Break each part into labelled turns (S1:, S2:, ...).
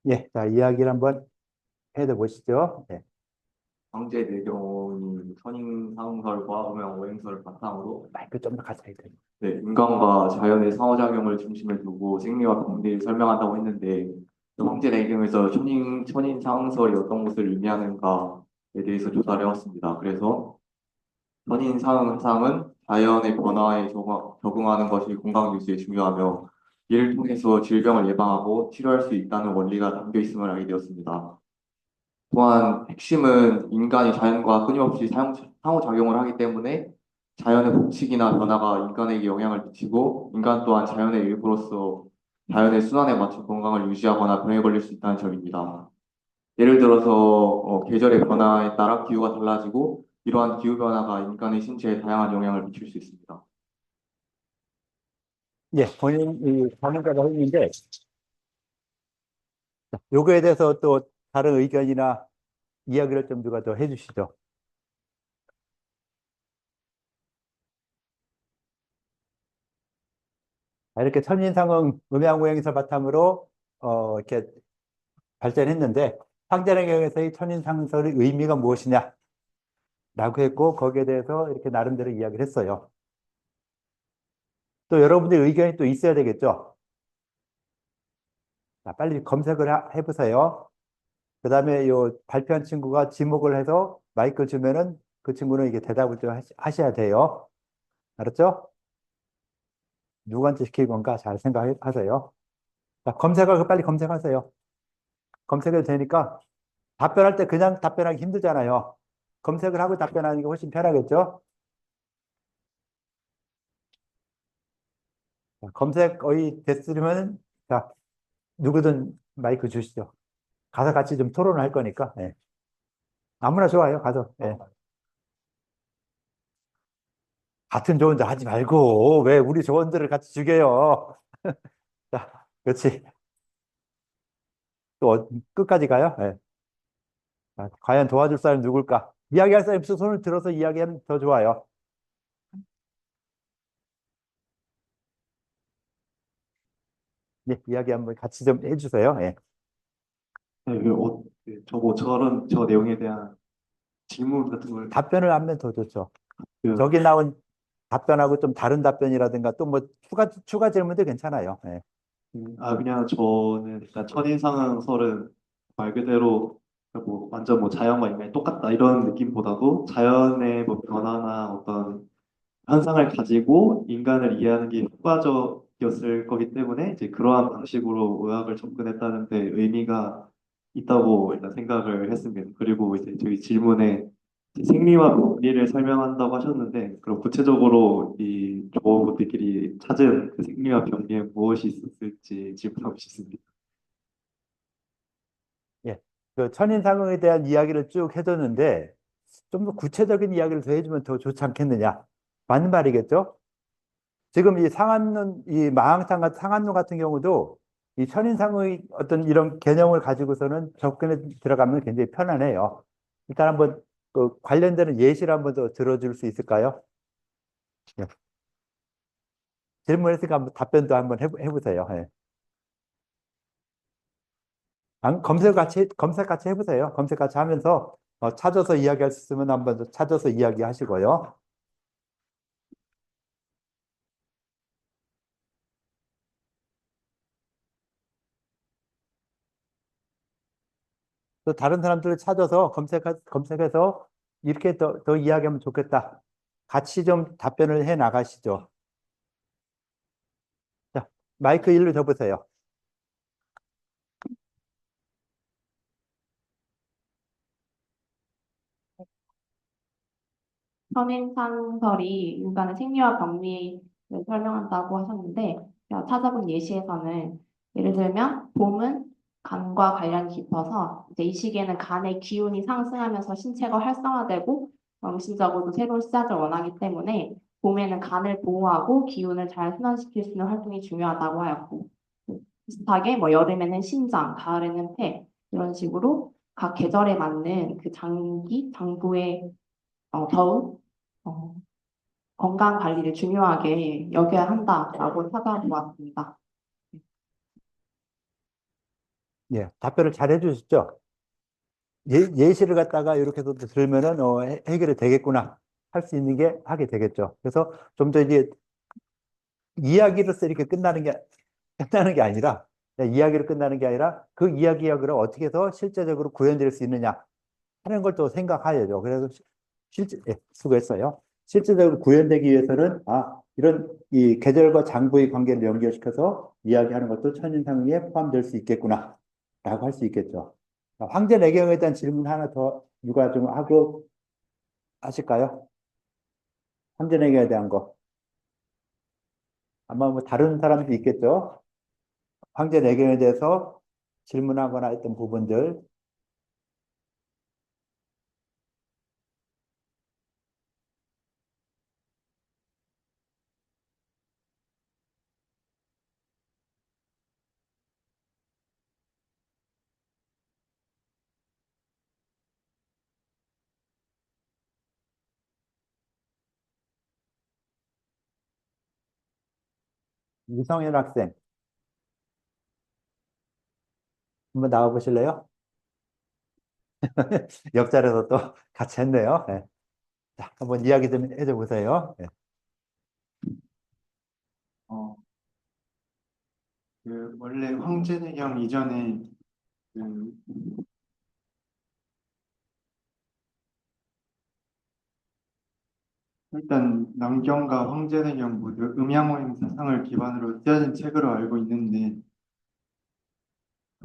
S1: 예, 자, 이야기를 한번 해도 보시죠. 예.
S2: 황제 내경이 선인상설과 음양오행설을 바탕으로
S1: 마이크 좀 더 가까이 대요.
S2: 네, 인간과 자연의 상호작용을 중심에 두고 생리와 병리를 설명한다고 했는데 그 황제 내경에서 천인상설이 어떤 것을 의미하는가에 대해서 조사를 해왔습니다. 그래서 천인상상은 자연의 변화에 적응하는 것이 건강 유지에 중요하며 이를 통해서 질병을 예방하고 치료할 수 있다는 원리가 담겨 있음을 알게 되었습니다. 또한 핵심은 인간이 자연과 끊임없이 상호작용을 하기 때문에 자연의 법칙이나 변화가 인간에게 영향을 미치고 인간 또한 자연의 일부로서 자연의 순환에 맞춘 건강을 유지하거나 병에 걸릴 수 있다는 점입니다. 예를 들어서 계절의 변화에 따라 기후가 달라지고 이러한 기후 변화가 인간의 신체에 다양한 영향을 미칠 수 있습니다.
S1: 예, 본인 이 전문가가 했는데 요거에 대해서 또 다른 의견이나 이야기를 좀 누가 더 해주시죠. 자, 이렇게 천인상은 음양오행설 바탕으로 이렇게 발전했는데 황제내경에서의 천인상설의 의미가 무엇이냐라고 했고 거기에 대해서 이렇게 나름대로 이야기를 했어요. 또 여러분들의 의견이 또 있어야 되겠죠. 자, 빨리 검색을 해보세요. 그 다음에 요 발표한 친구가 지목을 해서 마이크를 주면은 그 친구는 이게 대답을 좀 하셔야 돼요. 알았죠? 누구한테 시킬 건가 잘 생각하세요. 자, 검색을 빨리 검색하세요. 검색해도 되니까 답변할 때 그냥 답변하기 힘들잖아요. 검색을 하고 답변하는 게 훨씬 편하겠죠? 자, 검색 거의 됐으면 자, 누구든 마이크 주시죠. 가서 같이 좀 토론을 할 거니까. 예. 아무나 좋아요. 가서. 예. 같은 조언도 하지 말고 왜 우리 조언들을 같이 죽여요. 자, 그렇지. 또 끝까지 가요? 예. 자, 과연 도와줄 사람이 누굴까? 이야기할 사람이 있어 손을 들어서 이야기하면 더 좋아요. 예, 이야기 한번 같이 좀 해주세요. 예.
S2: 네, 저 내용에 대한 질문 같은 걸
S1: 답변을 하면 더 좋죠.
S2: 그,
S1: 저기 나온 답변하고 좀 다른 답변이라든가 또 뭐 추가 질문도 괜찮아요. 예.
S2: 그냥 저는 일단 첫인상설은 말 그대로 뭐 완전 뭐 자연과 인간이 똑같다 이런 느낌보다도 자연의 뭐 변화나 어떤 현상을 가지고 인간을 이해하는 게 효과적이었을 거기 때문에 이제 그러한 방식으로 의학을 접근했다는 데 의미가 있다고 일단 생각을 했습니다. 그리고 이제 저희 질문에 이제 생리와 병리를 설명한다고 하셨는데 그럼 구체적으로 이 조어분들끼리 찾은 그 생리와 병리에 무엇이 있었을지 질문하고 싶습니다.
S1: 예. 그 천인상응에 대한 이야기를 쭉 해줬는데 좀 더 구체적인 이야기를 더 해주면 더 좋지 않겠느냐. 맞는 말이겠죠? 지금 이 상한론, 이 마항상 같은 상한론 같은 경우도 이 천인상의 어떤 이런 개념을 가지고서는 접근에 들어가면 굉장히 편안해요. 일단 한번 그 관련되는 예시를 한번 더 들어줄 수 있을까요? 예. 질문했으니까 한번 답변도 한번 해보세요. 예. 검색 같이 해보세요. 검색 같이 하면서 찾아서 이야기할 수 있으면 한번 더 찾아서 이야기하시고요. 또 다른 사람들을 찾아서 검색해서 이렇게 더 이야기하면 좋겠다. 같이 좀 답변을 해 나가시죠. 자, 마이크 일로 접으세요.
S3: 선인상설이 인간의 생리와 병리를 설명한다고 하셨는데, 제가 찾아본 예시에서는 예를 들면 봄은 간과 관련이 깊어서 이제 이 시기에는 간의 기운이 상승하면서 신체가 활성화되고 정신적으로도 새로운 시작을 원하기 때문에 봄에는 간을 보호하고 기운을 잘 순환시킬 수 있는 활동이 중요하다고 하였고, 비슷하게 뭐 여름에는 신장, 가을에는 폐 이런 식으로 각 계절에 맞는 그 장부의 더욱 어, 건강 관리를 중요하게 여겨야 한다라고 찾아보았습니다.
S1: 예, 답변을 잘 해주셨죠? 예시를 갖다가 이렇게 해서 들으면은 해결이 되겠구나 할 수 있는 게 하게 되겠죠. 그래서 좀 더 이제 이야기로서 이렇게 끝나는 게 아니라 이야기로 끝나는 게 아니라 그 이야기를 어떻게 해서 실제적으로 구현될 수 있느냐 하는 걸 또 생각해야죠. 그래서 수고했어요. 실제적으로 구현되기 위해서는 이런 이 계절과 장부의 관계를 연결시켜서 이야기하는 것도 첫인상에 포함될 수 있겠구나 라고 할 수 있겠죠. 황제 내경에 대한 질문 하나 더 누가 좀 하고 하실까요? 황제 내경에 대한 거. 아마 뭐 다른 사람도 있겠죠. 황제 내경에 대해서 질문하거나 했던 부분들. 이성현 학생, 한번 나와 보실래요? 옆자리에서 또 같이 했네요. 네. 자, 한번 이야기 좀 해줘 보세요. 네.
S4: 어, 원래 황제내경 이전에 그 일단 남경과 황제내경 모두 음양오행 사상을 기반으로 쓰여진 책으로 알고 있는데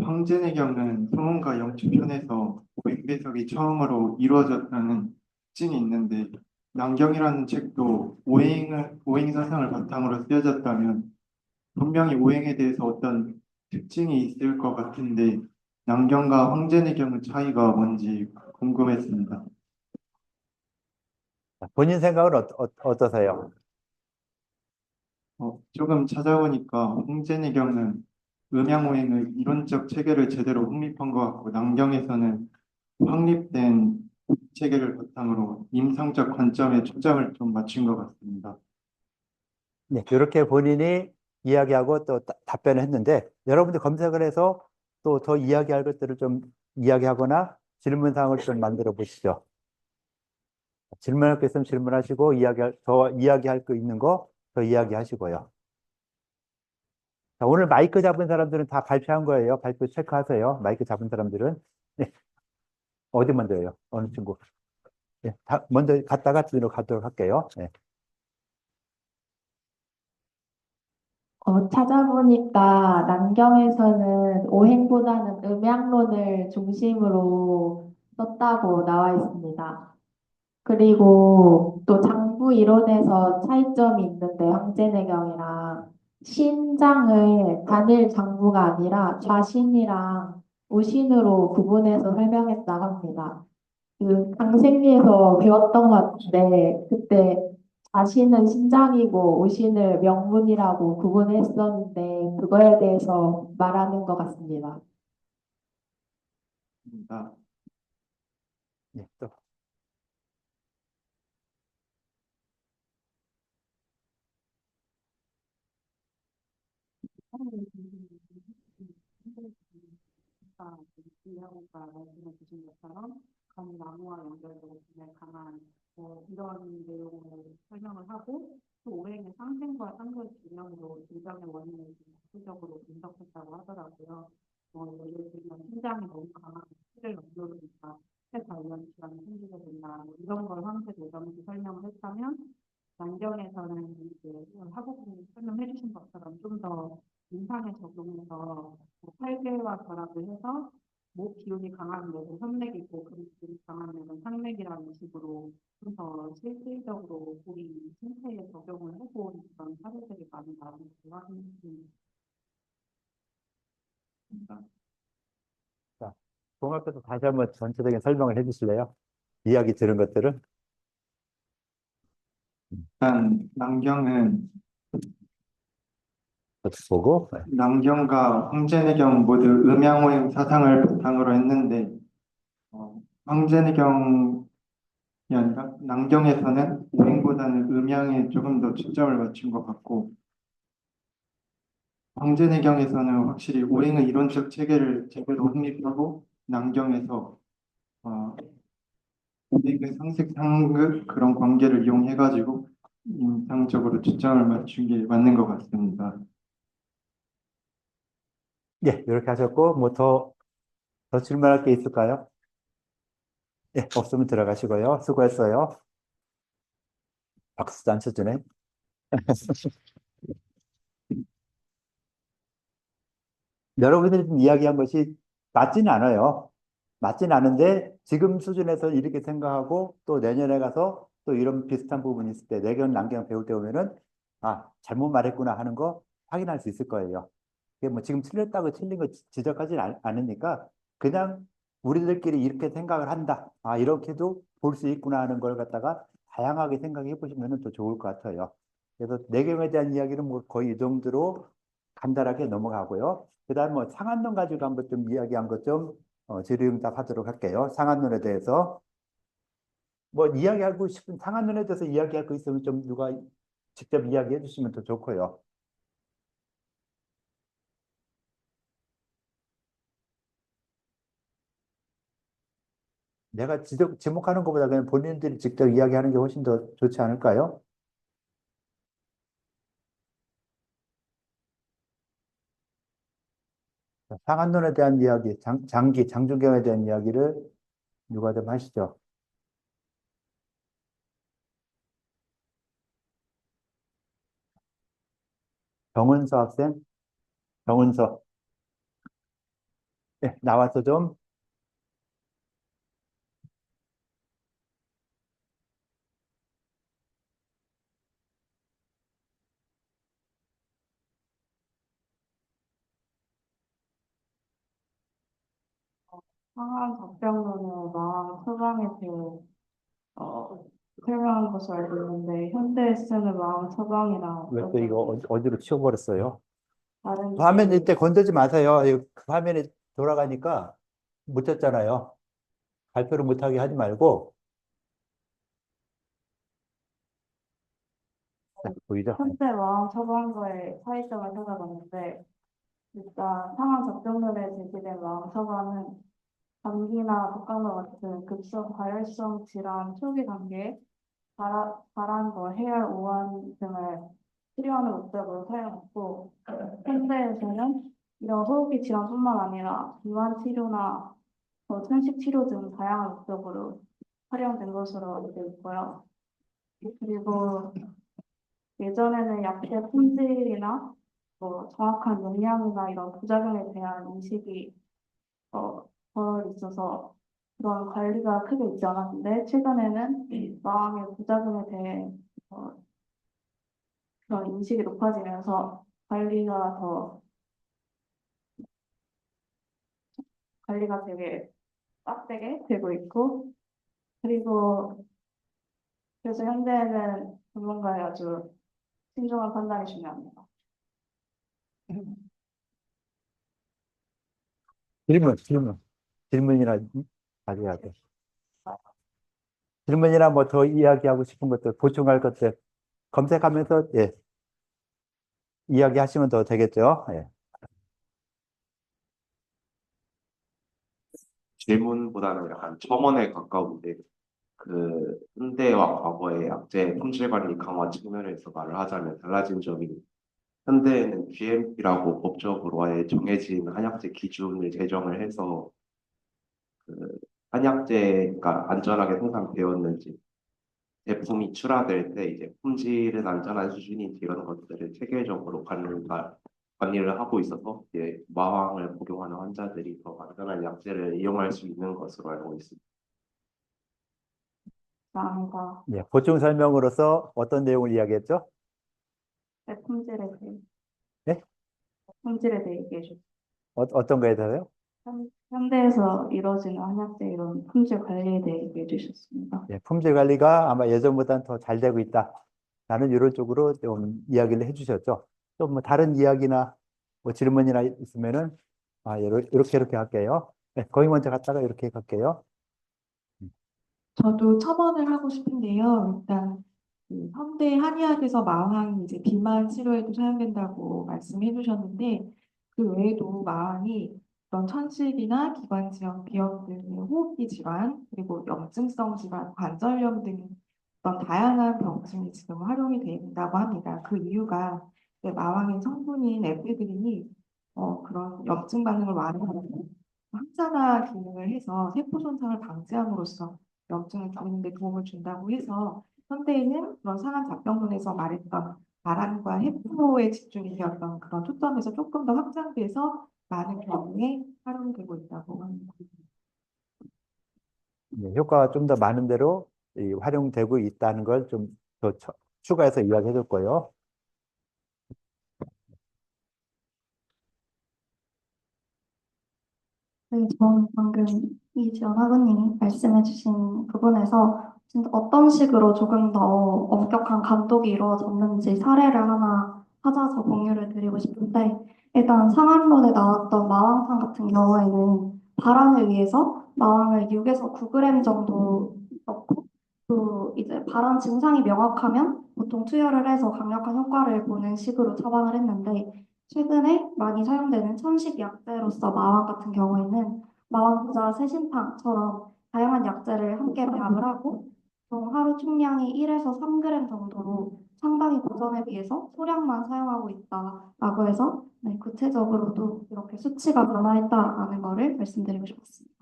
S4: 황제내경은 소문과 영추편에서 오행배석이 처음으로 이루어졌다는 특징이 있는데 남경이라는 책도 오행 사상을 바탕으로 쓰여졌다면 분명히 오행에 대해서 어떤 특징이 있을 것 같은데 남경과 황제내경의 차이가 뭔지 궁금했습니다.
S1: 본인 생각은 어떠세요?
S4: 조금 찾아보니까 홍제내경은 음양오행의 이론적 체계를 제대로 확립한 것 같고 남경에서는 확립된 체계를 바탕으로 임상적 관점에 초점을 좀 맞춘 것 같습니다.
S1: 네, 이렇게 본인이 이야기하고 또 답변을 했는데 여러분들 검색을 해서 또 더 이야기할 것들을 좀 이야기하거나 질문사항을 좀 만들어 보시죠. 질문할 거 있으면 질문하시고 더 이야기할 거 있는 거 더 이야기하시고요. 자, 오늘 마이크 잡은 사람들은 다 발표한 거예요. 발표 체크하세요. 마이크 잡은 사람들은. 네, 어디 먼저예요? 어느 친구? 네, 먼저 갔다가 뒤로 가도록 할게요. 네.
S3: 찾아보니까 남경에서는 오행보다는 음양론을 중심으로 썼다고 나와 있습니다. 그리고 또 장부 이론에서 차이점이 있는데 황제내경이랑 신장을 단일 장부가 아니라 좌신이랑 우신으로 구분해서 설명했다고 합니다. 그 강생리에서 배웠던 것 같은데 그때 자신은 신장이고 우신을 명문이라고 구분했었는데 그거에 대해서 말하는 것 같습니다.
S1: 네, 또.
S3: 이하고가 말씀해 주신 것처럼 감나무와 연결되고 굉장히 강한 이런 내용을 설명을 하고 또 오행의 상생과 상극 균형으로 질병의 원인을 구체적으로 분석했다고 하더라고요. 예를 들면 신장이 너무 강한 피를 넘겨주니까 폐 관련 질환이 생기게 된다. 이런 걸 황제 도정에서 설명을 했다면 남경에서는 이제 하고분 설명해 주신 것처럼 좀 더 임상에 적용해서 팔개와 결합을 해서 목 기운이 강한 뇌는 혈맥이고 그 기운이 강한 뇌는 상맥이라는 식으로 좀 더 실질적으로 우리 신체에 적용을 해본 그런 사례들이 많이 나오는 것 같습니다.
S1: 자, 종합해서 다시 한번 전체적인 설명을 해주실래요? 이야기 들은 것들을.
S4: 일단 남경은
S1: 보고. 네.
S4: 남경과 황제내경 모두 음양오행 사상을 바탕으로 했는데 황제내경이 아니라 남경에서는 오행보다는 음양에 조금 더 초점을 맞춘 것 같고 황제내경에서는 확실히 오행의 이론적 체계를 제대로 확립하고 남경에서 오행의 상식 상극 그런 관계를 이용해가지고 임상적으로 초점을 맞춘 게 맞는 것 같습니다.
S1: 예, 이렇게 하셨고, 뭐 더 질문할 게 있을까요? 예, 없으면 들어가시고요. 수고했어요. 박수도 안 쳐주네. 여러분들이 지금 이야기한 것이 맞지는 않아요. 맞지는 않은데 지금 수준에서 이렇게 생각하고 또 내년에 가서 또 이런 비슷한 부분이 있을 때 내견, 남견 배울 때 보면은 아, 잘못 말했구나 하는 거 확인할 수 있을 거예요. 이게 뭐 지금 틀렸다고 틀린 거 지적하지 않으니까 그냥 우리들끼리 이렇게 생각을 한다. 아, 이렇게도 볼 수 있구나 하는 걸 갖다가 다양하게 생각해 보시면 더 좋을 것 같아요. 그래서 내경에 대한 이야기는 뭐 거의 이 정도로 간단하게 넘어가고요. 그다음 뭐 상한론 가지고 한번 좀 이야기한 것 좀 질의응답하도록 할게요. 상한론에 대해서 뭐 이야기하고 싶은 상한론에 대해서 이야기할 거 있으면 좀 누가 직접 이야기해 주시면 더 좋고요. 내가 지목하는 것보다 그냥 본인들이 직접 이야기하는 게 훨씬 더 좋지 않을까요? 자, 상한론에 대한 이야기, 장준경에 대한 이야기를 누가 좀 하시죠. 정은서 학생, 정은서, 네, 나와서 좀
S3: 상한 답변론은 마왕 서방에 대해 어, 설명한 것으로 알고 있는데 현대에 쓰는 마왕 서방이랑
S1: 왜
S3: 어떤
S1: 또
S3: 점이
S1: 이거 어디로 치워버렸어요? 화면
S3: 다른지
S1: 이때 건들지 마세요. 이 화면이 돌아가니까 못 쳤잖아요. 발표를 못하게 하지 말고. 자, 보이죠?
S3: 현대 마왕 서방과의 차이점을 찾아봤는데 일단 상한 접종론에 제기된 마왕 서방은 감기나 독감과 같은 급성 과열성 질환 초기 단계에 발한 해열 오한 등을 치료하는 목적으로 사용했고 현대에서는 이런 호흡기 질환뿐만 아니라 비만 치료나 천식 치료 등 다양한 목적으로 활용된 것으로 알고 있고요. 그리고 예전에는 약의 품질이나 뭐 정확한 용량이나 이런 부작용에 대한 인식이 덜 있어서 그런 관리가 크게 있지 않았는데 최근에는 마음의 부작용에 대해 어, 그런 인식이 높아지면서 관리가 되게 빡세게 되고 있고 그리고 그래서 현대에는 전문가의 아주 신중한 판단이 중요합니다.
S1: 질문이나 가져야 돼. 질문이나 뭐 더 이야기하고 싶은 것들, 보충할 것들 검색하면서 예, 이야기하시면 더 되겠죠. 예.
S5: 질문보다는 약간 첨언에 가까운데 그 현대와 과거의 약제 품질 관리 강화 측면에서 말을 하자면 달라진 점이 현대에는 GMP라고 법적으로 아예 정해진 한약재 기준을 제정을 해서 그 한약재가 안전하게 생산되었는지 제품이 출하될 때 이제 품질은 안전한 수준인지 이런 것들을 체계적으로 관리를 하고 있어서 이제 마왕을 복용하는 환자들이 더 안전한 약재를 이용할 수 있는 것으로 알고 있습니다.
S3: 감사합니다.
S1: 예, 보충 설명으로서 어떤 내용을 이야기했죠?
S3: 네,
S1: 예?
S3: 품질에 대해 얘기해 주세요.
S1: 어떤 거에 대해서요?
S3: 현대에서 이루어지는 한약재 이런 품질 관리에 대해 얘기해 주셨습니다.
S1: 예, 품질 관리가 아마 예전보다는 더 잘 되고 있다. 라는 이런 쪽으로 좀 이야기를 해주셨죠. 또 뭐 다른 이야기나 뭐 질문이나 있으면은 이렇게 할게요. 네, 거기 먼저 갔다가 이렇게 갈게요.
S6: 저도 첨언을 하고 싶은데요. 일단 그 현대 한의학에서 마왕이 이제 비만 치료에도 사용된다고 말씀해 주셨는데 그 외에도 마왕이 그런 천식이나 기관지형 비염 등의 호흡기 질환 그리고 염증성 질환, 관절염 등 그런 다양한 병증이 지금 활용이 된다고 합니다. 그 이유가 이제 마왕의 성분인 에피드린이 그런 염증 반응을 완화하고 항산화 기능을 해서 세포 손상을 방지함으로써 염증을 줄이는 데 도움을 준다고 해서 현대에는 그런 상한 잡병론에서 말했던 바람과 해프로에 집중이 되었던 그런 초점에서 조금 더 확장돼서 많은 경우에 활용되고 있다고 합니다.
S1: 효과가 좀 더 많은 대로 활용되고 있다는 걸 좀 더 추가해서 이야기해 줄 거예요.
S7: 네, 저는 방금 이지연 학우님이 말씀해주신 부분에서 진짜 어떤 식으로 조금 더 엄격한 감독이 이루어졌는지 사례를 하나 찾아서 공유를 드리고 싶은데 일단 상한론에 나왔던 마왕탕 같은 경우에는 발안을 위해서 마왕을 6에서 9g 정도 넣고 또 이제 발안 증상이 명확하면 보통 투여를 해서 강력한 효과를 보는 식으로 처방을 했는데 최근에 많이 사용되는 천식 약재로서 마왕 같은 경우에는 마왕부자 새신탕처럼 다양한 약재를 함께 배합을 하고 총 하루 총량이 1에서 3g 정도로 상당히 고전에 비해서 소량만 사용하고 있다라고 해서 네, 구체적으로도 이렇게 수치가 변화했다라는 거를 말씀드리고 싶었습니다.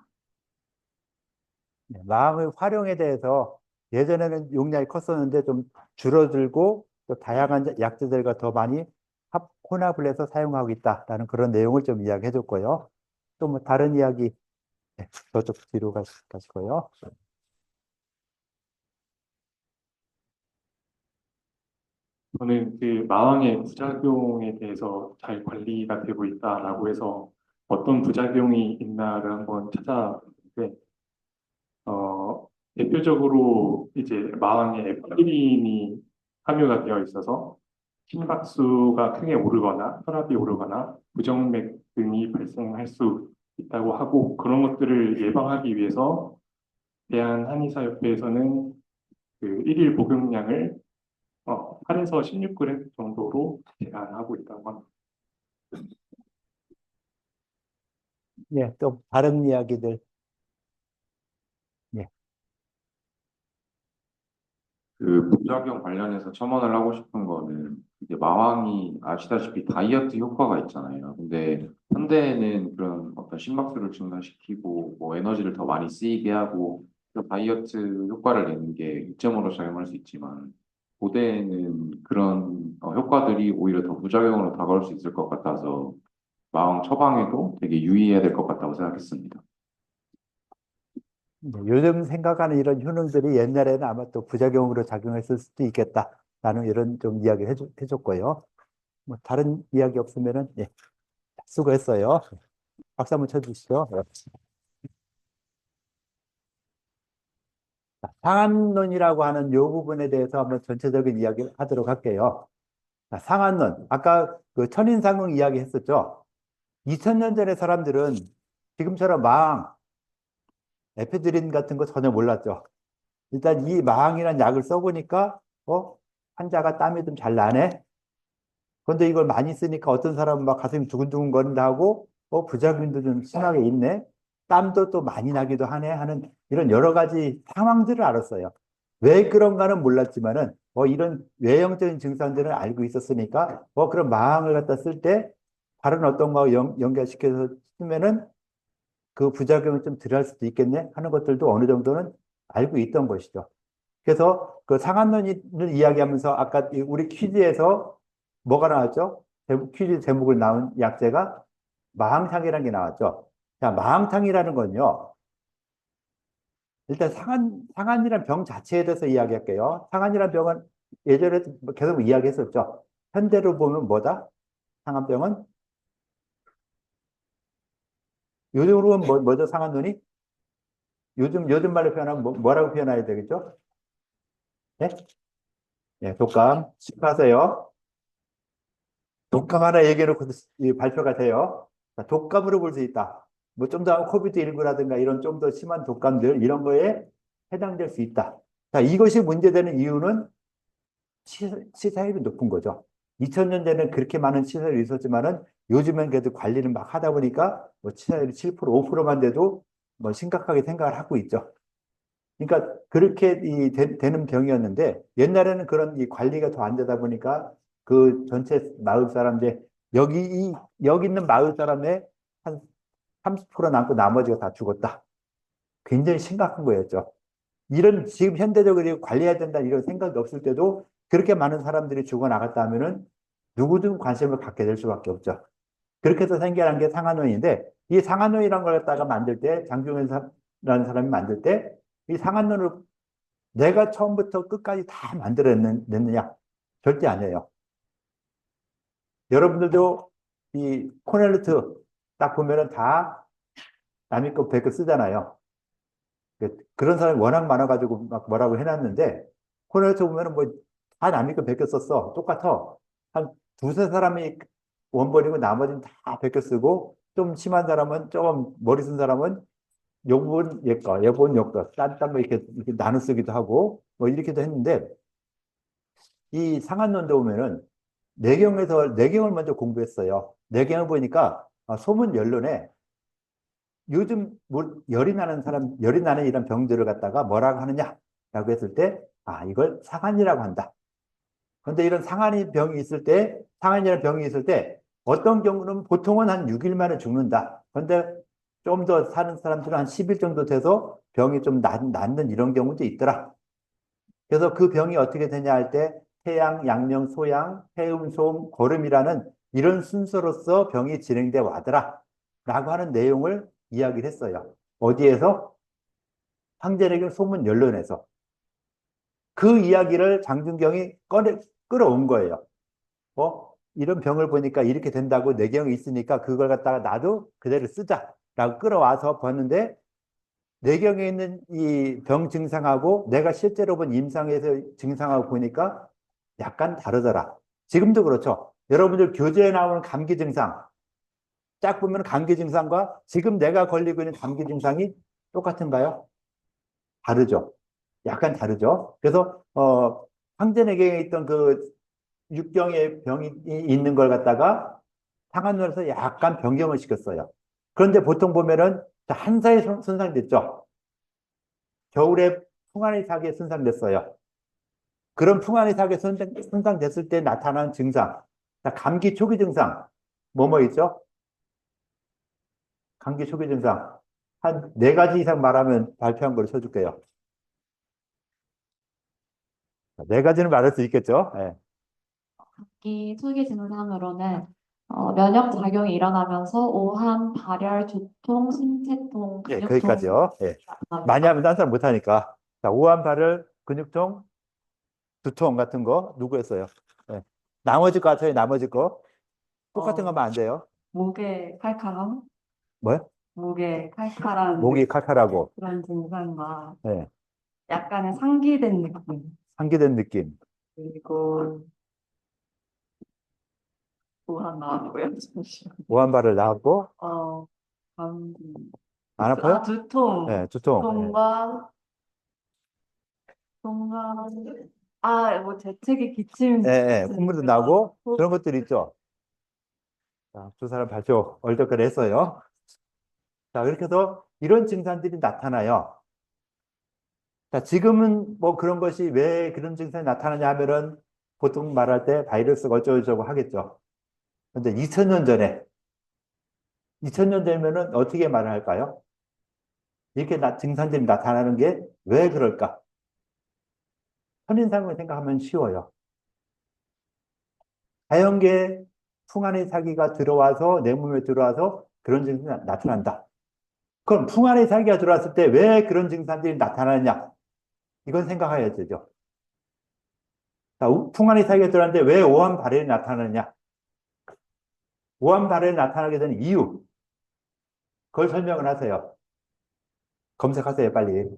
S1: 마왕의 활용에 대해서 예전에는 용량이 컸었는데 좀 줄어들고 또 다양한 약재들과 더 많이 혼합을 해서 사용하고 있다라는 그런 내용을 좀 이야기해 줄 거예요. 또 뭐 다른 이야기 저쪽 뒤로 가시고요.
S8: 저는 그 마왕의 부작용에 대해서 잘 관리가 되고 있다라고 해서 어떤 부작용이 있나를 한번 찾아봤는데 대표적으로 이제 마왕에 에피린이 함유가 되어 있어서 심박수가 크게 오르거나 혈압이 오르거나 부정맥 등이 발생할 수 있다고 하고 그런 것들을 예방하기 위해서 대한한의사협회에서는 그 일일 복용량을 8에서 16g 정도로 제한하고 있다고 합니다.
S1: 예, 또 다른 이야기들. 예.
S5: 그 부작용 관련해서 첨언을 하고 싶은 거는 이제 마왕이 아시다시피 다이어트 효과가 있잖아요. 근데 현대에는 그런 어떤 심박수를 증가시키고 뭐 에너지를 더 많이 쓰이게 하고 그 다이어트 효과를 내는 게 이점으로 작용할 수 있지만 고대에는 그런 효과들이 오히려 더 부작용으로 다가올 수 있을 것 같아서 마왕 처방에도 되게 유의해야 될 것 같다고 생각했습니다.
S1: 요즘 생각하는 이런 효능들이 옛날에는 아마 또 부작용으로 작용했을 수도 있겠다라는 이런 좀 이야기를 해줬고요. 뭐 다른 이야기 없으면은 예, 수고했어요. 박수 한번 쳐주시죠. 상한론이라고 하는 요 부분에 대해서 한번 전체적인 이야기를 하도록 할게요. 자, 상한론, 아까 그 천인상궁 이야기 했었죠. 2000년 전의 사람들은 지금처럼 마항, 에페드린 같은 거 전혀 몰랐죠. 일단 이 마항이라는 약을 써보니까 환자가 땀이 좀 잘 나네. 그런데 이걸 많이 쓰니까 어떤 사람은 막 가슴이 두근두근 거린다 하고 부작용도 좀 심하게 있네. 땀도 또 많이 나기도 하네 하는 이런 여러 가지 상황들을 알았어요. 왜 그런가는 몰랐지만은 이런 외형적인 증상들을 알고 있었으니까 그런 마항을 갖다 쓸 때 다른 어떤 거 연결시켜서 쓰면은 그 부작용을 좀 덜 할 수도 있겠네 하는 것들도 어느 정도는 알고 있던 것이죠. 그래서 그 상한론을 이야기하면서 아까 우리 퀴즈에서 뭐가 나왔죠? 퀴즈 제목을 나온 약재가 마항탕이라는 게 나왔죠. 자, 마항탕이라는 건요. 일단 상한이라는 병 자체에 대해서 이야기할게요. 상한이라는 병은 예전에 계속 이야기했었죠. 현대로 보면 뭐다? 상한병은? 요즘으로 보면 뭐죠? 상한론이? 요즘 말로 표현하면 뭐라고 표현해야 되겠죠? 네? 예, 독감. 축하하세요. 독감 하나 얘기해놓고 발표가 돼요. 자, 독감으로 볼 수 있다. 뭐 좀 더 코비드19라든가 이런 좀 더 심한 독감들 이런 거에 해당될 수 있다. 자, 이것이 문제되는 이유는 치사율이 높은 거죠. 2000년대는 그렇게 많은 치사율이 있었지만은 요즘엔 그래도 관리를 막 하다 보니까 뭐 치사율이 7%, 5%만 돼도 뭐 심각하게 생각을 하고 있죠. 그러니까 그렇게 되는 병이었는데 옛날에는 그런 이 관리가 더 안 되다 보니까 그 전체 마을 사람들 여기 있는 마을 사람의 한 30% 남고 나머지가 다 죽었다. 굉장히 심각한 거였죠. 이런 지금 현대적으로 관리해야 된다 이런 생각이 없을 때도 그렇게 많은 사람들이 죽어나갔다 하면은 누구든 관심을 갖게 될 수밖에 없죠. 그렇게 해서 생겨난 게 상한론인데 이 상한론이라는 걸 갖다가 만들 때 장종현이라는 사람이 만들 때 이 상한론을 내가 처음부터 끝까지 다 만들어냈느냐? 절대 아니에요. 여러분들도 이 코넬루트 딱 보면은 다 남의 거 베껴 쓰잖아요. 그런 사람이 워낙 많아가지고 막 뭐라고 해놨는데 코넬루트 보면은 뭐 다 남의 거 베껴 썼어. 똑같아. 한 두세 사람이 원본이고 나머지는 다 베껴 쓰고 좀 심한 사람은 좀 머리 쓴 사람은 요번 얘 거, 요번 요 거, 딴 뭐 이렇게 나눠 쓰기도 하고 뭐 이렇게도 했는데 이 상한론도 보면은 내경을 먼저 공부했어요. 내경을 보니까 소문 연론에 요즘 열이 나는 이런 병들을 갖다가 뭐라고 하느냐라고 했을 때 이걸 상한이라고 한다. 그런데 이런 상한이라는 병이 있을 때 어떤 경우는 보통은 한 6일 만에 죽는다. 그런데 좀 더 사는 사람들은 한 10일 정도 돼서 병이 좀 낫는 이런 경우도 있더라. 그래서 그 병이 어떻게 되냐 할 때 태양, 양령, 소양, 해음, 소음, 고름이라는 이런 순서로서 병이 진행돼 와더라. 라고 하는 내용을 이야기를 했어요. 어디에서? 황제내경 소문연론에서. 그 이야기를 장준경이 끌어온 거예요. 이런 병을 보니까 이렇게 된다고 내경이 있으니까 그걸 갖다가 나도 그대로 쓰자라고 끌어와서 봤는데 내경에 있는 이 병 증상하고 내가 실제로 본 임상에서 증상하고 보니까 약간 다르더라. 지금도 그렇죠. 여러분들 교재에 나오는 감기 증상 쫙 보면 감기 증상과 지금 내가 걸리고 있는 감기 증상이 똑같은가요? 다르죠. 약간 다르죠. 그래서 황제내경에 있던 그 육경의 병이 있는 걸 갖다가 상한론에서 약간 변경을 시켰어요. 그런데 보통 보면은 한사에 손상됐죠. 겨울에 풍화의 사기에 손상됐어요. 그런 풍화의 사기에 손상됐을 때 나타나는 증상. 감기 초기 증상. 뭐뭐 있죠? 감기 초기 증상. 한 네 가지 이상 말하면 발표한 걸 써줄게요. 네 가지는 말할 수 있겠죠? 예.
S3: 감기 초기 증상으로는 면역 작용이 일어나면서 오한, 발열, 두통, 신체통,
S1: 예,
S3: 근육통
S1: 거기까지요. 예. 많이 하면 딴 사람 못하니까. 자, 오한, 발열, 근육통, 두통 같은 거 누구 했어요? 예. 나머지 거 같아요, 나머지 거. 똑같은 거 하면 안 돼요.
S6: 목에 칼칼함,
S1: 뭐요?
S6: 목에 칼칼한
S1: 목이 칼칼하고,
S6: 그런 증상과
S1: 예.
S6: 약간의 상기된 느낌,
S1: 상기된 느낌.
S6: 그리고 또 하나 나왔고요. 잠시만요.
S1: 오한, 발열 나왔고,
S6: 감기,
S1: 안 아파요?
S6: 두통,
S1: 예, 두통. 예.
S6: 두통과 동가, 뭐 재채기, 기침,
S1: 예, 예. 콧물도 나고, 그런 것들이 있죠. 자, 두 사람 발표 얼떨결에 했어요. 자, 그렇게 해서 이런 증상들이 나타나요. 자, 지금은 뭐 그런 것이 왜 그런 증상이 나타나냐 하면은 보통 말할 때 바이러스가 어쩌고저쩌고 하겠죠. 근데 2000년 전에, 2000년 되면은 어떻게 말을 할까요? 이렇게 증상들이 나타나는 게 왜 그럴까? 선인상을 생각하면 쉬워요. 자연계에 풍안의 사기가 들어와서 내 몸에 들어와서 그런 증상이 나타난다. 그럼 풍안의 사기가 들어왔을 때 왜 그런 증상들이 나타나느냐? 이건 생각해야 되죠. 자, 풍안의 사기가 들어왔는데 왜 오한 발열이 나타나느냐? 오한 발열이 나타나게 되는 이유. 그걸 설명을 하세요. 검색하세요, 빨리.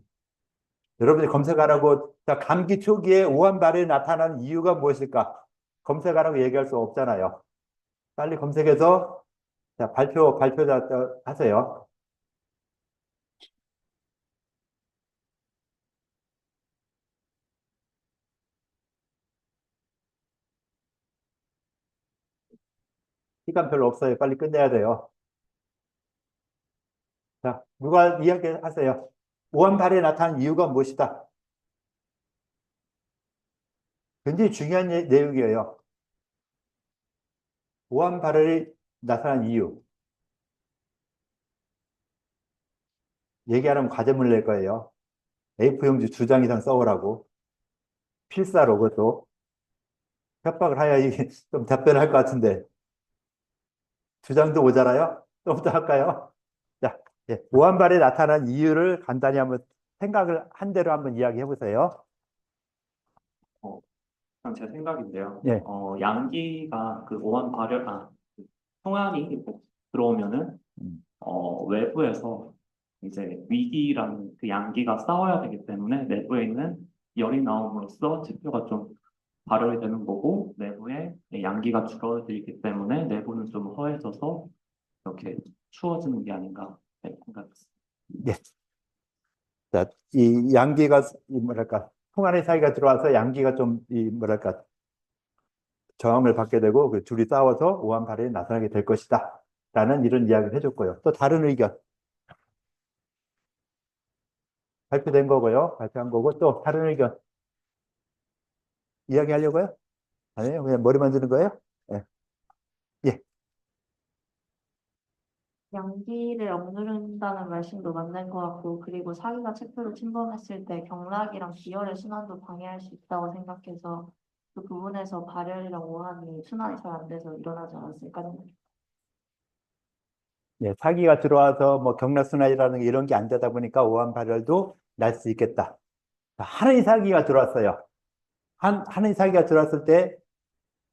S1: 여러분들이 검색하라고, 자, 감기 초기에 오한 발열이 나타나는 이유가 무엇일까? 검색하라고 얘기할 수 없잖아요. 빨리 검색해서, 자, 발표 하세요. 시간 별로 없어요. 빨리 끝내야 돼요. 자, 누가 이야기하세요? 오한발에 나타난 이유가 무엇이다? 굉장히 중요한 내용이에요. 오한발에 나타난 이유. 얘기하려면 과제물 낼 거예요. A4용지 2장 이상 써오라고. 필사로 그것도. 협박을 해야 이게 좀 답변할 것 같은데. 2장도 모자라요? 좀 더 할까요? 자, 예, 오한발에 나타난 이유를 간단히 한번 생각을 한 대로 한번 이야기해 보세요.
S9: 그냥 제 생각인데요.
S1: 예.
S9: 양기가 그 오한 발열, 그 평안이 들어오면은
S1: 음.
S9: 외부에서 이제 위기랑 그 양기가 싸워야 되기 때문에 내부에 있는 열이 나옴으로써 지표가 좀 발열이 되는 거고 내부에 양기가 줄어들기 때문에 내부는 좀 허해져서 이렇게 추워지는 게 아닌가 생각했습니다.
S1: 예. 자, 이 양기가 뭐랄까 풍안의 사이가 들어와서 양기가 좀 뭐랄까 저항을 받게 되고 그 둘이 싸워서 오한발에 나타나게 될 것이다. 라는 이런 이야기를 해줬고요. 또 다른 의견 발표된 거고요. 발표한 거고 또 다른 의견 이야기하려고요? 아니에요. 그냥 머리 만드는 거예요? 예. 예.
S3: 양기를 억누른다는 말씀도 맞는 것 같고, 그리고 사기가 체포를 침범했을 때 경락이랑 기혈의 순환도 방해할 수 있다고 생각해서 그 부분에서 발열이랑 오한이 순환이 잘 안 돼서 일어나지 않았을까요?
S1: 예, 사기가 들어와서 뭐 경락순환이라는 게 이런 게 안 되다 보니까 오한 발열도 날 수 있겠다. 하늘이 사기가 들어왔어요. 하늘이 사기가 들어왔을 때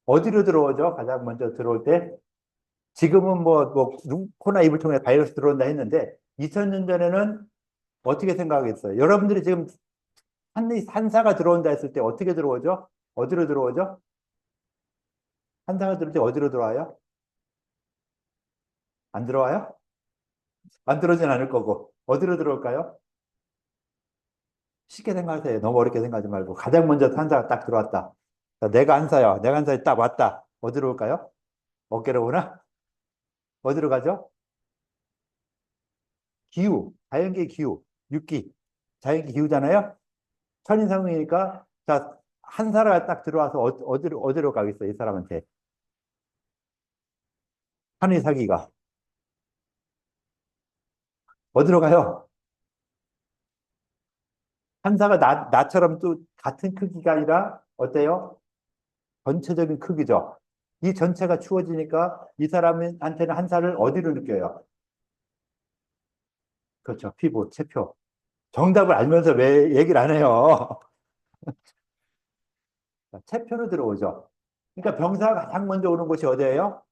S1: 어디로 들어오죠? 가장 먼저 들어올 때 지금은 코로나 입을 통해 바이러스 들어온다 했는데 2000년 전에는 어떻게 생각하겠어요? 여러분들이 지금 한사가 들어온다 했을 때 어떻게 들어오죠? 어디로 들어오죠? 한사가 들어올 때 어디로 들어와요? 안 들어와요? 안 들어오진 않을 거고 어디로 들어올까요? 쉽게 생각하세요. 너무 어렵게 생각하지 말고 가장 먼저 한사가 딱 들어왔다. 자, 내가 한사야. 내가 한사에 딱 왔다. 어디로 올까요? 어깨로 오나? 어디로 가죠? 기후, 자연계 기후, 육기, 자연계 기후잖아요. 천인상이니까 자 한사가 딱 들어와서 어디로 가겠어요? 이 사람한테 하늘 사기가 어디로 가요? 한사가 나처럼 또 같은 크기가 아니라 어때요? 전체적인 크기죠. 이 전체가 추워지니까 이 사람한테는 한사를 어디로 느껴요? 그렇죠. 피부, 체표. 정답을 알면서 왜 얘기를 안 해요? 체표로 들어오죠. 그러니까 병사가 가장 먼저 오는 곳이 어디예요?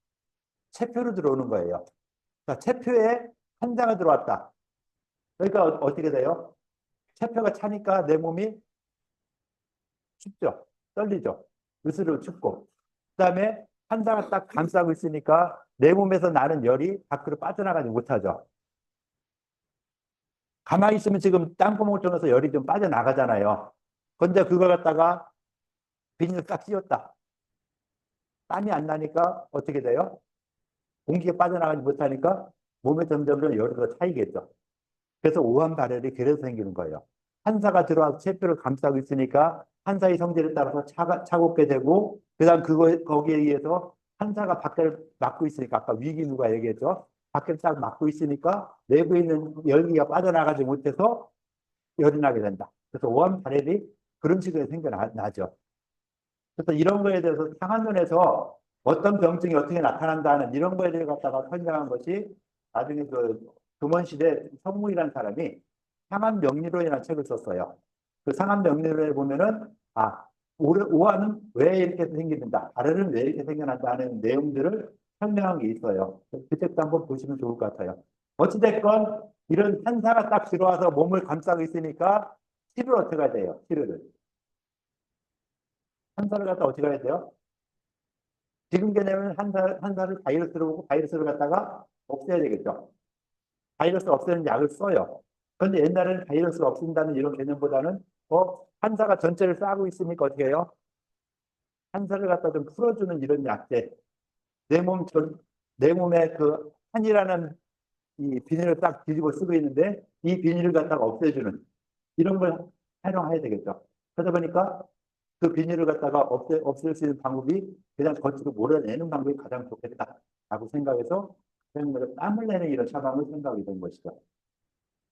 S1: 체표로 들어오는 거예요. 자, 체표에 한자가 들어왔다. 그러니까 어떻게 돼요? 체표가 차니까 내 몸이 춥죠. 떨리죠. 으스르 춥고. 그다음에 한자가 딱 감싸고 있으니까 내 몸에서 나는 열이 밖으로 빠져나가지 못하죠. 가만히 있으면 지금 땅구멍을 통해서 열이 좀 빠져나가잖아요. 근데 그걸 갖다가 비닐을 딱 씌웠다. 땀이 안 나니까 어떻게 돼요? 공기가 빠져나가지 못하니까 몸에 점점 열이 더 차이겠죠. 그래서 오한 발열이 그래서 생기는 거예요. 한사가 들어와서 체표를 감싸고 있으니까 한사의 성질에 따라서 차갑게 되고 그다음 거기에 의해서 한사가 밖을 막고 있으니까 아까 위기 누가 얘기했죠. 밖을 딱 막고 있으니까 내부에 있는 열기가 빠져나가지 못해서 열이 나게 된다. 그래서 오한 발열이 그런 식으로 생겨나죠. 그래서 이런 거에 대해서 상한론에서 어떤 병증이 어떻게 나타난다는 이런 거에 대해 갖다가 설명한 것이 나중에 그 금원시대 성무이라는 사람이 상한명리론이라는 책을 썼어요. 그 상한명리론에 보면은 오한은 왜 이렇게 생긴다, 발열은 왜 이렇게 생겨난다는 내용들을 설명한 게 있어요. 그 책도 한번 보시면 좋을 것 같아요. 어찌됐건 이런 한사가 딱 들어와서 몸을 감싸고 있으니까 치료를 어떻게 해야 돼요? 치료를. 한사를 갖다 어떻게 해야 돼요? 지금 개념은 한사를 바이러스로 보고 바이러스를 갖다가 없애야 되겠죠. 바이러스 없애는 약을 써요. 그런데 옛날에는 바이러스를 없앤다는 이런 개념보다는 한사가 전체를 싸고 있으니까 어떻게 해요? 한사를 갖다 좀 풀어주는 이런 약제. 내 몸 내 몸에 그 한이라는 이 비닐을 딱 뒤집어 쓰고 있는데 이 비닐을 갖다가 없애주는 이런 걸 활용해야 되겠죠. 그러다 보니까 그 비닐을 갖다가 없앨 수 있는 방법이 그냥 겉으로 몰아내는 방법이 가장 좋겠다라고 생각해서 땀을 내는 이런 처방을 생각이 된 것이죠.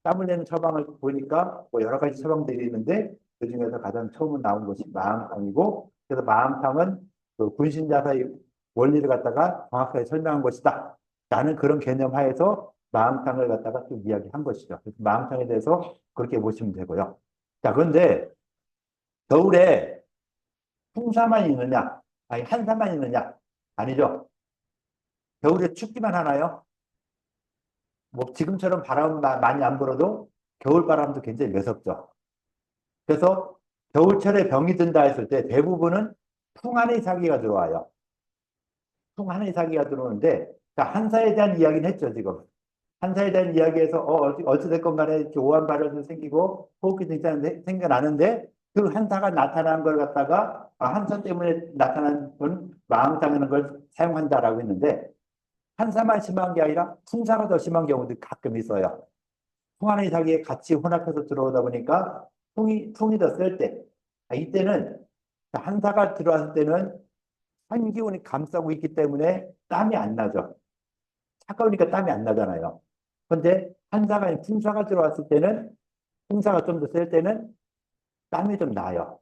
S1: 땀을 내는 처방을 보니까 뭐 여러 가지 처방들이 있는데 그 중에서 가장 처음 나온 것이 마음탕이고 그래서 마음탕은 그 분신자사의 원리를 갖다가 정확하게 설명한 것이다. 라는 그런 개념 하에서 마음탕을 갖다가 또 이야기한 것이죠. 그래서 마음탕에 대해서 그렇게 보시면 되고요. 자, 그런데 겨울에 풍사만 있느냐? 아니, 한사만 있느냐? 아니죠. 겨울에 춥기만 하나요? 뭐 지금처럼 바람 많이 안 불어도 겨울 바람도 굉장히 매섭죠. 그래서 겨울철에 병이 든다 했을 때 대부분은 풍한의 사기가 들어와요. 풍한의 사기가 들어오는데 자, 한사에 대한 이야기는 했죠, 지금. 한사에 대한 이야기에서 어찌됐건 간에 이렇게 오한 발열도 생기고 호흡기 증상이 생겨나는데 그 한사가 나타난 걸 갖다가 한사 때문에 나타난 건 마음상하는 걸 사용한다라고 했는데 한사만 심한 게 아니라 풍사가 더 심한 경우도 가끔 있어요. 풍한의 사기에 같이 혼합해서 들어오다 보니까 풍이 더 셀 때, 이때는 한사가 들어왔을 때는 한기운이 감싸고 있기 때문에 땀이 안 나죠. 차가우니까 땀이 안 나잖아요. 그런데 한사가 아닌 풍사가 들어왔을 때는 풍사가 좀 더 셀 때는 땀이 좀 나요.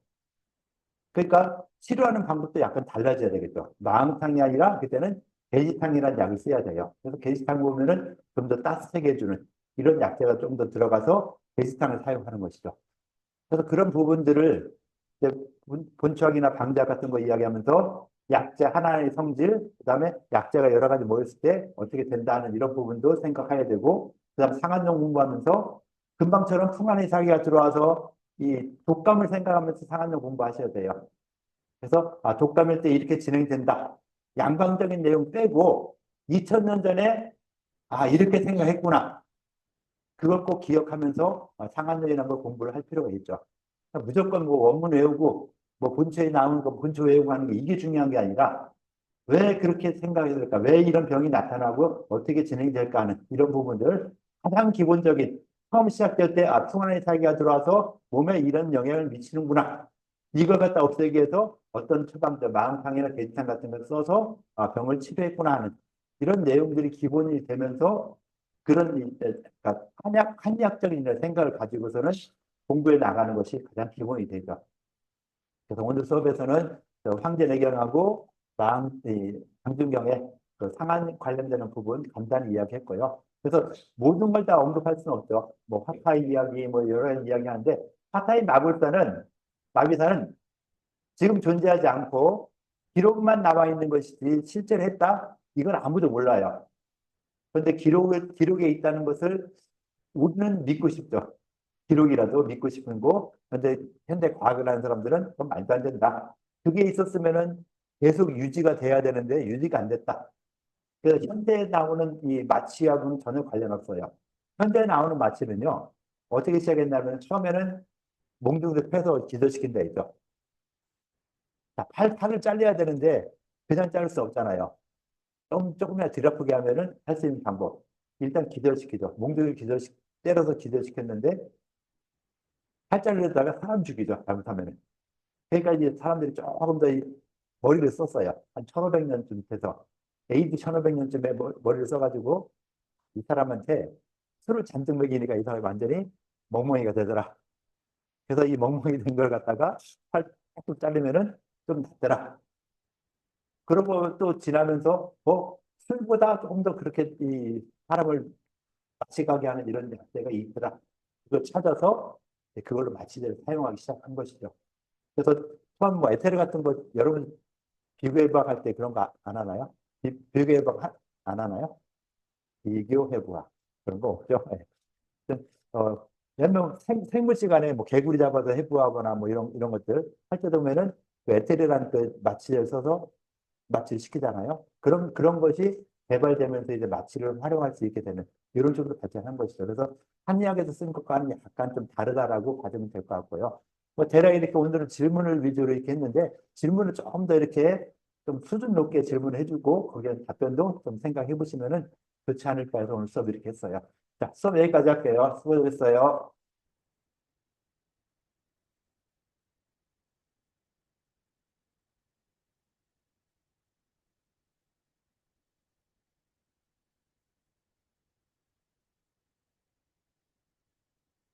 S1: 그러니까 치료하는 방법도 약간 달라져야 되겠죠. 마음탕이 아니라 그때는 게시탕이라는 약을 써야 돼요. 그래서 게시탕 보면은 좀 더 따뜻하게 해주는 이런 약재가 좀 더 들어가서 게시탕을 사용하는 것이죠. 그래서 그런 부분들을 이제 본초학이나 방제학 같은 거 이야기하면서 약재 하나의 성질, 그다음에 약재가 여러 가지 모였을 때 어떻게 된다는 이런 부분도 생각해야 되고, 그다음 상한용 공부하면서 금방처럼 풍한의 사기가 들어와서 이 독감을 생각하면서 상한용 공부하셔야 돼요. 그래서 독감일 때 이렇게 진행된다. 양방적인 내용 빼고 2000년 전에 이렇게 생각했구나. 그걸 꼭 기억하면서 상한용이라는 걸 공부를 할 필요가 있죠. 무조건 뭐 원문 외우고 뭐 본초에 나오는 거 본초 외우고 하는 게 이게 중요한 게 아니라 왜 그렇게 생각이 들까? 왜 이런 병이 나타나고 어떻게 진행될까 하는 이런 부분들 가장 기본적인 처음 시작될 때 풍한의 사기가 들어와서 몸에 이런 영향을 미치는구나. 이걸 갖다 없애기 위해서 어떤 처방들, 마음탕이나 게시탕 같은 걸 써서 병을 치료했구나 하는 이런 내용들이 기본이 되면서 그런 그러니까 한의학적인 생각을 가지고서는 공부해 나가는 것이 가장 기본이 되죠. 그래서 오늘 수업에서는 황제내경하고 장준경의 그 상한 관련되는 부분 간단히 이야기했고요. 그래서 모든 걸 다 언급할 수는 없죠. 뭐 화타이 이야기, 뭐 여러 이야기 하는데 화타이 마비사는 지금 존재하지 않고 기록만 나와 있는 것이지 실제로 했다? 이건 아무도 몰라요. 그런데 기록에 있다는 것을 우리는 믿고 싶죠. 기록이라도 믿고 싶은 거. 그런데 현대 과학을 하는 사람들은 그건 말도 안 된다. 그게 있었으면은 계속 유지가 돼야 되는데 유지가 안 됐다. 그래서 현대에 나오는 이 마취하고는 전혀 관련 없어요. 현대에 나오는 마취는요, 어떻게 시작했냐면 처음에는 몽둥이를 패서 기절시킨다 했죠. 자, 팔을 잘라야 되는데 그냥 자를 수 없잖아요. 조금이나 덜 아프게 하면은 할 수 있는 방법. 일단 기절시키죠. 몽둥이를 때려서 기절시켰는데 팔 자르려다가 사람 죽이죠. 잘못하면은. 그러니까 이제 사람들이 조금 더 머리를 썼어요. 한 1500년쯤 돼서. AD 1500년쯤에 머리를 써가지고 이 사람한테 술을 잔뜩 먹이니까 이 사람이 완전히 멍멍이가 되더라. 그래서 이 멍멍이 된 걸 갖다가 팔 쭉 자르면은 좀 낫더라. 그러고 또 지나면서 술보다 조금 더 그렇게 이 사람을 마취가게 하는 이런 약재가 있더라. 그걸 찾아서 그걸로 마취제를 사용하기 시작한 것이죠. 그래서 처음 뭐 에테르 같은 거 여러분 비교해부학 할 때 그런 거 안 하나요? 비교해부학 안 하나요? 비교해부학 그런 거 없죠? 몇명 생물 시간에 뭐 개구리 잡아서 해부하거나 뭐 이런 것들 할 때 보면은 그 에테르라는 그 마취를 써서 마취를 시키잖아요. 그런 것이 개발되면서 이제 마취를 활용할 수 있게 되는 이런 쪽으로 발전한 것이죠. 그래서 한의학에서 쓴 것과는 약간 좀 다르다라고 봐주면 될 것 같고요. 뭐 대략 이렇게 오늘은 질문을 위주로 이렇게 했는데 질문을 조금 더 이렇게 좀 수준 높게 질문을 해주고 거기에 답변도 좀 생각해 보시면은 좋지 않을까 해서 오늘 수업 이렇게 했어요. 자, 수업 여기까지 할게요. 수고하셨어요.